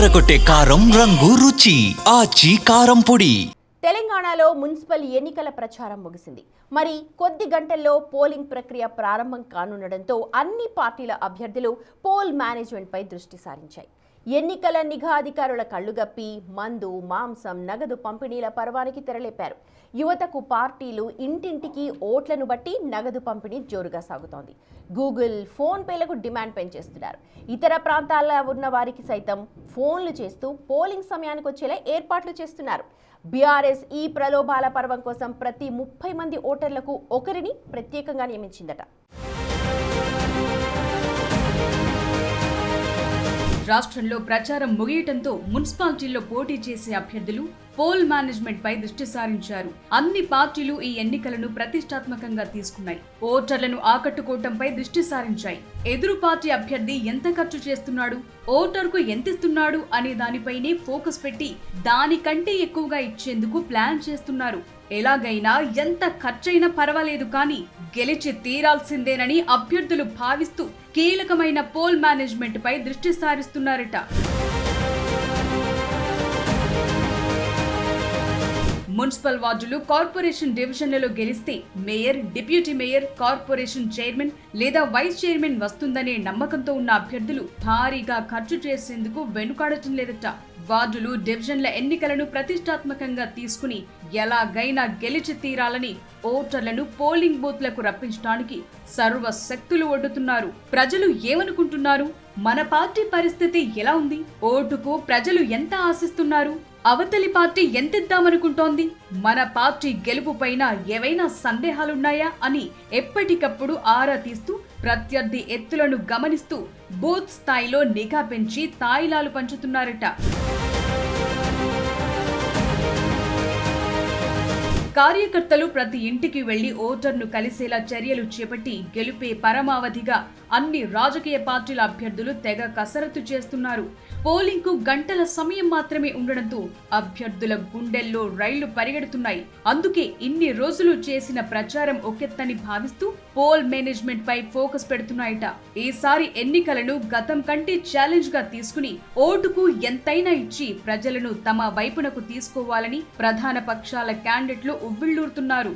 అదరకొట్టే కారం రంగు రుచి ఆచి కారం పొడి. తెలంగాణలో మున్సిపల్ ఎన్నికల ప్రచారం ముగిసింది. మరి కొద్ది గంటల్లో పోలింగ్ ప్రక్రియ ప్రారంభం కానుండడంతో అన్ని పార్టీల అభ్యర్థులు పోల్ మేనేజ్మెంట్ పై దృష్టి సారించాయి. ఎన్నికల నిఘా అధికారుల కళ్లుగప్పి మందు, మాంసం, నగదు పంపిణీల పర్వానికి తెరలేపారు. యువతకు పార్టీలు ఇంటింటికి ఓట్లను బట్టి నగదు పంపిణీ జోరుగా సాగుతోంది. గూగుల్, ఫోన్ పేలకు డిమాండ్ పెంచేస్తున్నారు. ఇతర ప్రాంతాల్లో ఉన్న వారికి సైతం ఫోన్లు చేస్తూ పోలింగ్ సమయానికి వచ్చేలా ఏర్పాట్లు చేస్తున్నారు. బీఆర్ఎస్ ఈ ప్రలోభాల పర్వం కోసం ప్రతి 30 మంది ఓటర్లకు ఒకరిని ప్రత్యేకంగా నియమించిందట. రాష్ట్రంలో ప్రచారం ముగియటంతో మున్సిపాలిటీల్లో పోటీ చేసే అభ్యర్థులు పోల్ మేనేజ్మెంట్ పై దృష్టి సారించారు. అన్ని పార్టీలు ఈ ఎన్నికలను ప్రతిష్టాత్మకంగా తీసుకున్నాయి. ఓటర్లను ఆకట్టుకోవటంపై దృష్టి సారించాయి. ఎదురు పార్టీ అభ్యర్థి ఎంత ఖర్చు చేస్తున్నాడు, ఓటర్కు ఎంత ఇస్తున్నాడు అనే దానిపైనే ఫోకస్ పెట్టి దానికంటే ఎక్కువగా ఇచ్చేందుకు ప్లాన్ చేస్తున్నారు. ఎలాగైనా ఎంత ఖర్చైనా పర్వాలేదు కానీ గెలిచి తీరాల్సిందేనని అభ్యర్థులు భావిస్తూ కీలకమైన పోల్ మేనేజ్మెంట్ పై దృష్టి సారిస్తున్నారట. మున్సిపల్ వార్డులు, కార్పొరేషన్ డివిజన్లలో గెలిస్తే mayor, deputy mayor, corporation chairman లేదా వైస్ చైర్మన్ వస్తుందనే నమ్మకంతో ఉన్న అభ్యర్థులు భారీగా ఖర్చు చేసేందుకు వెనుకాడటం లేదట. వార్డులు, డివిజన్ల ఎన్నికలను ప్రతిష్టాత్మకంగా తీసుకుని ఎలాగైనా గెలిచి తీరాలని ఓటర్లను పోలింగ్ బూత్లకు రప్పించడానికి సర్వశక్తులు ఒడ్డుతున్నారు. ప్రజలు ఏమనుకుంటున్నారు? మన పార్టీ పరిస్థితి ఎలా ఉంది? ఓటుకు ప్రజలు ఎంత ఆశిస్తున్నారు? అవతలి పార్టీ ఎంతిద్దామనుకుంటోంది? మన పార్టీ గెలుపు పైన ఏవైనా సందేహాలున్నాయా అని ఎప్పటికప్పుడు ఆరా తీస్తూ ప్రత్యర్థి ఎత్తులను గమనిస్తూ బూత్ స్థాయిలో నిఘా పెంచి తాయిలాలు పంచుతున్నారట. కార్యకర్తలు ప్రతి ఇంటికి వెళ్లి ఓటర్ను కలిసేలా చర్యలు చేపట్టి గెలుపే పరమావధిగా అన్ని రాజకీయ పార్టీల అభ్యర్థులు తెగ కసరత్తు చేస్తున్నారు. పోలింగ్ కు గంటల సమయం మాత్రమే ఉండడంతో అభ్యర్థుల గుండెల్లో రైళ్లు పరిగెడుతున్నాయి. అందుకే ఇన్ని రోజులు చేసిన ప్రచారం ఒకెత్తని భావిస్తూ పోల్ మేనేజ్మెంట్ పై ఫోకస్ పెడుతున్నాయట. ఈసారి ఎన్నికలను గతం కంటే ఛాలెంజ్ గా తీసుకుని ఓటుకు ఎంతైనా ఇచ్చి ప్రజలను తమ వైపునకు తీసుకోవాలని ప్రధాన పక్షాల క్యాండిడేట్లు ఉవ్విళ్లూరుతున్నారు.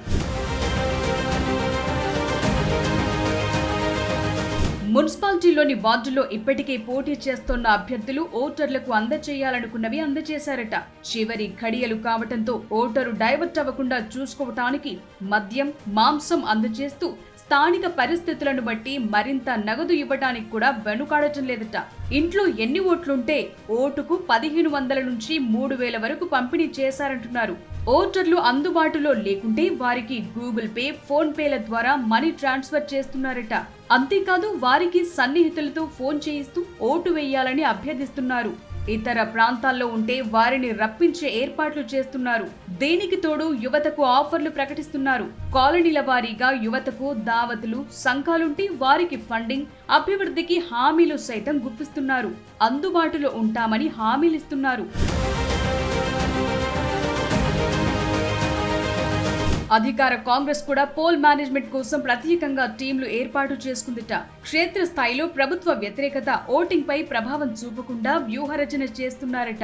మున్సిపాలిటీలోని వార్డుల్లో ఇప్పటికే పోటీ చేస్తోన్న అభ్యర్థులు ఓటర్లకు అందచేయాలనుకున్నవి అందచేశారట. చివరి ఘడియలు కావటంతో ఓటరు డైవర్ట్ అవ్వకుండా చూసుకోవటానికి మద్యం, మాంసం అందచేస్తూ స్థానిక పరిస్థితులను బట్టి మరింత నగదు ఇవ్వడానికి కూడా వెనుకాడటం లేదట. ఇంట్లో ఎన్ని ఓట్లుంటే ఓటుకు 1500 నుంచి 3000 వరకు పంపిణీ చేశారంటున్నారు. ఓటర్లు అందుబాటులో లేకుంటే వారికి గూగుల్ పే, ఫోన్ పేల ద్వారా మనీ ట్రాన్స్ఫర్ చేస్తున్నారట. అంతేకాదు వారికి సన్నిహితులతో ఫోన్ చేయిస్తూ ఓటు వేయాలని అభ్యర్థిస్తున్నారు. ఇతర ప్రాంతాల్లో ఉంటే వారిని రప్పించే ఏర్పాట్లు చేస్తున్నారు. దీనికి తోడు యువతకు ఆఫర్లు ప్రకటిస్తున్నారు. కాలనీల వారీగా యువతకు దావతులు, సంఘాలుంటే వారికి ఫండింగ్, అభివృద్ధికి హామీలు సైతం గుప్పిస్తున్నారు. అందుబాటులో ఉంటామని హామీలిస్తున్నారు. అధికార కాంగ్రెస్ కూడా పోల్ మేనేజ్మెంట్ కోసం ప్రత్యేకంగా టీంలు ఏర్పాటు చేసుకుందిట. క్షేత్రస్థాయిలో ప్రభుత్వ వ్యతిరేకత ఓటింగ్ పై ప్రభావం చూపకుండా వ్యూహరచన చేస్తున్నారట.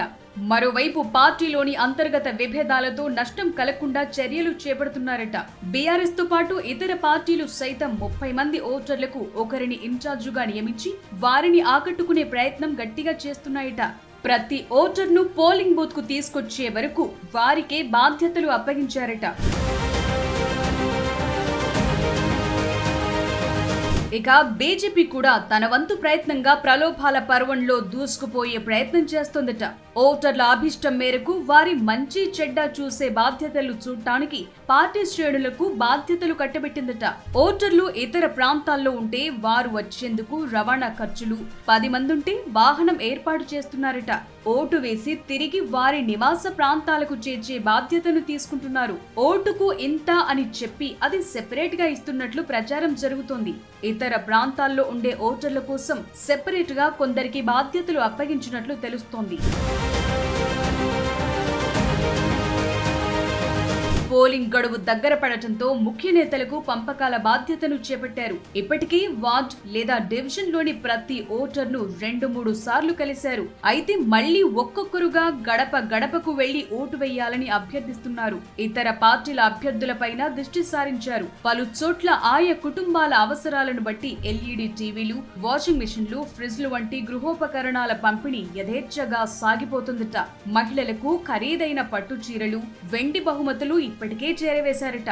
మరోవైపు పార్టీలోని అంతర్గత విభేదాలతో నష్టం కలగకుండా చర్యలు చేపడుతున్నారట. బీఆర్ఎస్ తో పాటు ఇతర పార్టీలు సైతం 30 మంది ఓటర్లకు ఒకరిని ఇన్ఛార్జుగా నియమించి వారిని ఆకట్టుకునే ప్రయత్నం గట్టిగా చేస్తున్నాయట. ప్రతి ఓటర్ను పోలింగ్ బూత్ కు తీసుకొచ్చే వరకు వారికే బాధ్యతలు అప్పగించారట. ఇక బీజేపీ కూడా తన వంతు ప్రయత్నంగా ప్రలోభాల పర్వంలో దూసుకుపోయే ప్రయత్నం చేస్తోందట. ఓటర్ల అభిష్టం మేరకు వారి మంచి చెడ్డ చూసే బాధ్యతలు చూడటానికి పార్టీ శ్రేణులకు బాధ్యతలు కట్టబెట్టిందట. ఓటర్లు ఇతర ప్రాంతాల్లో ఉంటే వారు వచ్చేందుకు రవాణా ఖర్చులు, 10 మంది ఉంటే వాహనం ఏర్పాటు చేస్తున్నారట. ఓటు వేసి తిరిగి వారి నివాస ప్రాంతాలకు చేర్చే బాధ్యతను తీసుకుంటున్నారు. ఓటుకు ఇంత అని చెప్పి అది సెపరేట్ గా ఇస్తున్నట్లు ప్రచారం జరుగుతోంది. ఇతర ప్రాంతాల్లో ఉండే ఓటర్ల కోసం సెపరేట్ గా కొందరికి బాధ్యతలు పోలింగ్ గడువు దగ్గర పడటంతో ముఖ్య నేతలకు పంపకాల బాధ్యతను చేపట్టారు. ఇప్పటికీ వార్డ్ లేదా డివిజన్ లోని ప్రతి ఓటర్ను 2-3 సార్లు కలిశారు. అయితే మళ్లీ ఒక్కొక్కరుగా గడప గడపకు వెళ్లి ఓటు వేయాలని అభ్యర్థిస్తున్నారు. ఇతర పార్టీల అభ్యర్థులపైన దృష్టి సారించారు. పలు చోట్ల ఆయా కుటుంబాల అవసరాలను బట్టి ఎల్ఈడి టీవీలు, వాషింగ్ మెషిన్లు, ఫ్రిడ్జ్లు వంటి గృహోపకరణాల పంపిణీ యథేచ్ఛగా సాగిపోతుందట. మహిళలకు ఖరీదైన పట్టు చీరలు, వెండి బహుమతులు ఇప్పటికే చేరవేశారట.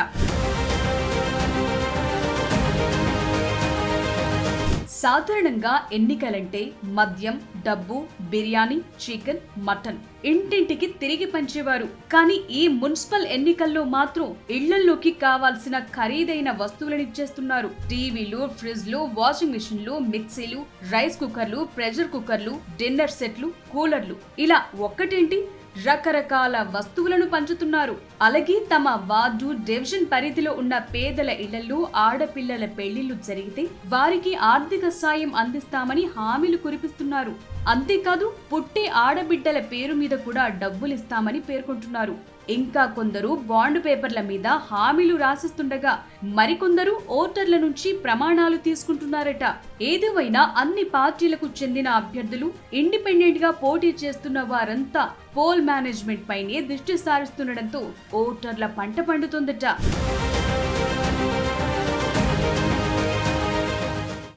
సాధారణంగా ఎన్నికలంటే మద్యం, డబ్బు, బిర్యానీ, చికెన్, మటన్ ఇంటింటికి తిరిగి పంచేవారు. కానీ ఈ మున్సిపల్ ఎన్నికల్లో మాత్రం ఇళ్లలోకి కావాల్సిన ఖరీదైన వస్తువులనిచ్చేస్తున్నారు. టీవీలు, ఫ్రిడ్జ్లు, వాషింగ్ మెషిన్లు, మిక్సీలు, రైస్ కుక్కర్లు, ప్రెషర్ కుక్కర్లు, డిన్నర్ సెట్లు, కూలర్లు ఇలా ఒక్కటేంటి రకరకాల వస్తువులను పంచుతున్నారు. అలాగే తమ వార్డు, డివిజన్ పరిధిలో ఉన్న పేదల ఇళ్లలో ఆడపిల్లల పెళ్లిళ్లు జరిగితే వారికి ఆర్థిక సాయం అందిస్తామని హామీలు కురిపిస్తున్నారు. అంతేకాదు పుట్టే ఆడబిడ్డల పేరు మీద కూడా డబ్బులిస్తామని పేర్కొంటున్నారు. ఇంకా కొందరు బాండ్ పేపర్ల మీద హామీలు రాసిస్తుండగా మరికొందరు ఓటర్ల నుంచి ప్రమాణాలు తీసుకుంటున్నారట. ఏదేమైనా అన్ని పార్టీలకు చెందిన అభ్యర్థులు, ఇండిపెండెంట్ గా పోటీ చేస్తున్న వారంతా పోల్ మేనేజ్మెంట్ పైనే దృష్టి సారిస్తుండటంతో ఓటర్ల పంట పండుతుందట.